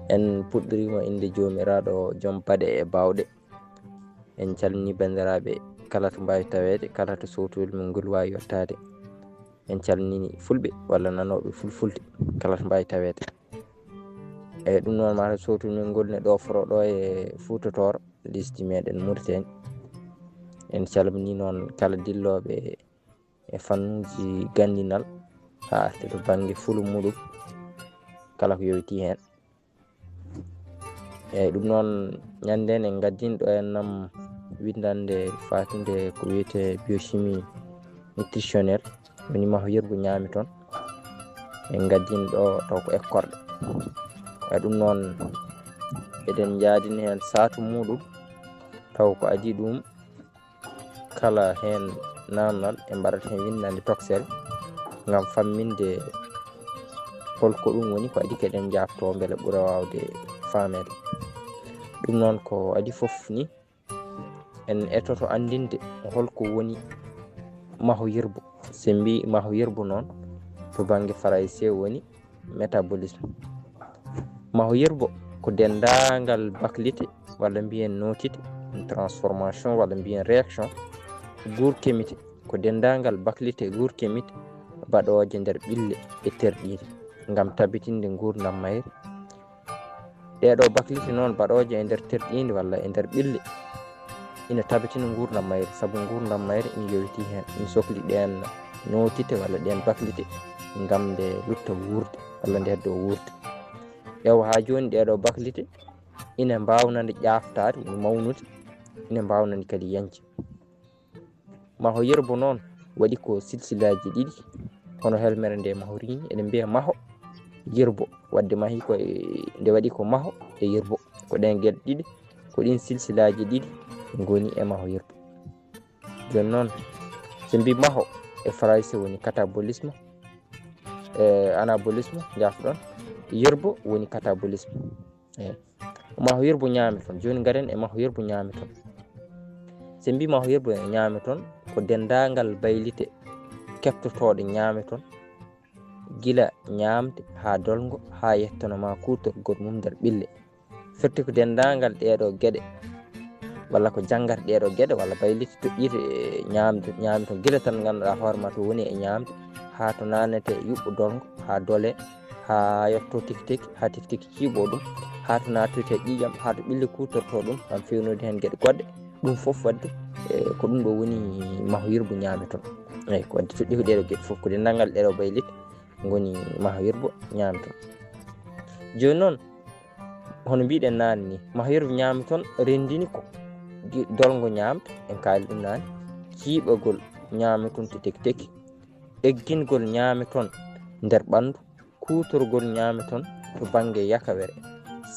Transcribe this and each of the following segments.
En puɗɗirimo inde jomiraɗo joom paɗe e bawɗe. En calmini bandiraɓe kala to mbawi tawede, kala to sowtol min ngol wawi yottade. En calmini fulɓe walla nanoɓe fulfulde kala to mbawi tawede. Eyyi ɗum noon mata sowtol min ngol ne ɗoforo ɗo e Fouta Toro lisdi meɗen Mauritanie. En calmini noon kala dilloɓe e fannuji gandinal ha arte to banggue fulu muɗum kala ko yowiti hen. Eyyi ɗum noon ñanden en gaddin ɗo hennam windande fatinde ko wiyete biochimie nutritionnel woni maho yergu ñami toon. En gaddin ɗo taw ko ekkorɗe. Eyyi ɗum noon eɗen jaadini hen satu muɗum taw ko adi ɗum kala hen namdal e mbaɗata hen windande toxel ngam famminde holko ɗum woni ko adi keɗen jabto beele ɓuura wawde famede. Ɗum noon ko adi foof ni en etoto andinde holko woni maho yerbu. Se mbi maho yerbu noon to banggue Français woni métabolisme. Maho yerbo ko dendagal baklite walla mbiyen notite transformation walla mbiyen réaction guurkemite, ko dendagal baklite guurkemite baɗoje nder ɓille e terɗire ngam tabitinde gurdam mayre. Ɗeɗo baklite noon baɗoje e nder terɗinde walla e nder ɓille ina tabitina gurdam mayre, saabu gurdam mayre ina yowiti hen, ina sohli ɗen notite walla ɗen baklite ngam nde lutta wurde walla nde heddo wurde. Ƴeewa ha joni ɗeɗo baklite ina mbawnade ƴaftade woni mawnude, ina mbawnade kadi yañde. Maho yerbo noon waɗi ko silsilaji ɗiɗi hono helmere nde mahorini eɗen mbiya maho yerbo, wadde mahi ko nde waɗi ko maho e yerbo ko ɗen gueɗe ɗiɗi ko ɗin silsilaji ɗiɗi goni e maho yerbo. Joni noon so mbi maho e Français woni catabolisme, anabolisme jafɗon, yerbo woni catabolisme. Maho yerbo ñami toon. Joni garen e maho yerbo ñami toon. Se mbi maho yerbo e ñami toon ko dendagal baylite keftotoɗe ñami toon gila ñamde ha dolgo ha yettanoma kutorgol mum nder ɓille. Firti ko dendagal ɗeɗo gueɗe walla ko janggata ɗeɗo gueɗe walla baylite toƴƴite ñamde toon gila tan ganduɗa hoorema to woni e ñamde ha to nanete yuɓɓo dolgo ha doole ha yetto tiki tiki ha tiki tiki ciiɓo ɗum ha to natoyte ƴiƴam ha to ɓille kutorto ɗum gam fewnude hen gueɗe goɗɗe. Ɗum foof wadde ko ɗum ɗo woni maho yerbo ñami toon. Eyyi ko wadde toɗɗi ko ɗeɗo gueɗe foof ko dendagal ɗeɗo baylite goni maho yerbo ñami toon. Joni noon hono mbiɗen nane ni maho yerbo ñami toon rendini ko dolgo ñamde en kaali ɗum nane, ciiɓagol ñami toon to teki teki, eggingol ñami toon nder ɓandu, kutorgol ñami toon to banggue yakawere,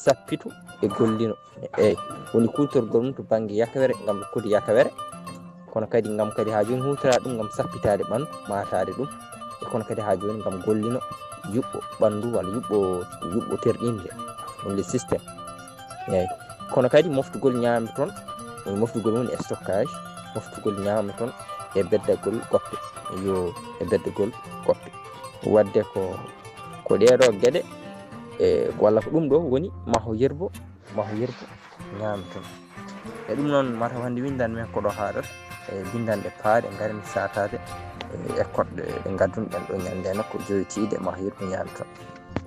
sappitu e gollino. Eyyi woni kutorgol mum to banggue yakawere gam lukkude yakawere, kono kadi gam kadi ha joni hutora ɗum gam sappitade ɓandu matade ɗum, e kono kadi ha joni gam gollino yuɓɓo ɓandu walla yuɓɓo terɗinde ɗum le systéme. Eyyi kono kadi moftugol ñami toon moftugol mum e stockage, moftugol ñami toon e beddagol goppe e beddagol goppe. Wadde ko ɗeɗo gueɗe walla ko ɗum ɗo woni maho yerbo ñami toon. E ɗum noon mataw hande windan men koɗo haɗata e windanɗe paaɗe garin satade e ekkoɗe ɗe gadduno ɗen ɗo ñande nokko joytide maho yerbo ñami toon.